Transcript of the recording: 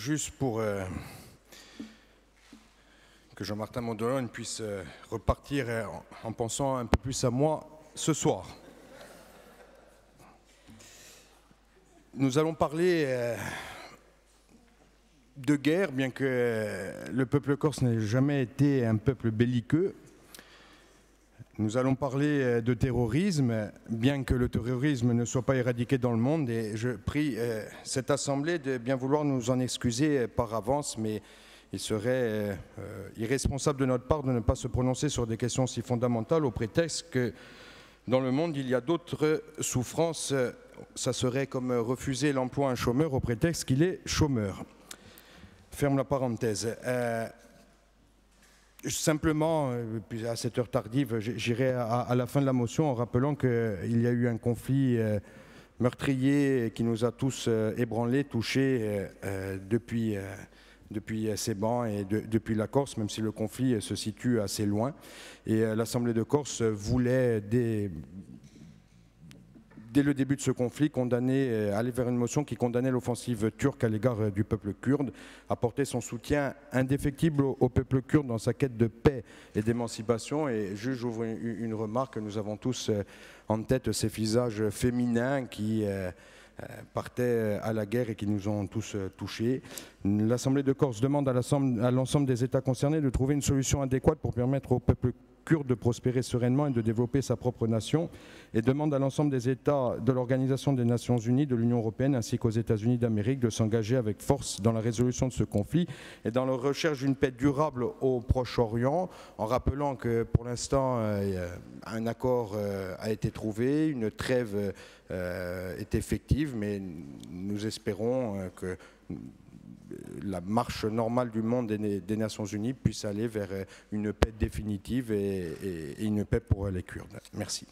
Juste pour que Jean-Martin Mondolone puisse repartir en pensant un peu plus à moi ce soir. Nous allons parler de guerre, bien que le peuple corse n'ait jamais été un peuple belliqueux. Nous allons parler de terrorisme, bien que le terrorisme ne soit pas éradiqué dans le monde. Et je prie cette Assemblée de bien vouloir nous en excuser par avance, mais il serait irresponsable de notre part de ne pas se prononcer sur des questions si fondamentales au prétexte que dans le monde, il y a d'autres souffrances. Ça serait comme refuser l'emploi à un chômeur au prétexte qu'il est chômeur. Ferme la parenthèse. Simplement, puis à cette heure tardive, j'irai à la fin de la motion en rappelant qu'il y a eu un conflit meurtrier qui nous a tous ébranlés, touchés depuis ces bancs et depuis la Corse, même si le conflit se situe assez loin. Et l'Assemblée de Corse voulait, dès le début de ce conflit, aller vers une motion qui condamnait l'offensive turque à l'égard du peuple kurde, apporter son soutien indéfectible au peuple kurde dans sa quête de paix et d'émancipation. Et j'ouvre une remarque, nous avons tous en tête ces visages féminins qui partaient à la guerre et qui nous ont tous touchés. L'Assemblée de Corse demande à l'ensemble des États concernés de trouver une solution adéquate pour permettre au peuple kurde de prospérer sereinement et de développer sa propre nation, et demande à l'ensemble des États de l'Organisation des Nations Unies, de l'Union Européenne ainsi qu'aux États-Unis d'Amérique de s'engager avec force dans la résolution de ce conflit et dans la recherche d'une paix durable au Proche-Orient, en rappelant que pour l'instant un accord a été trouvé, une trêve est effective, mais nous espérons que la marche normale du monde des Nations Unies puisse aller vers une paix définitive et une paix pour les Kurdes. Merci.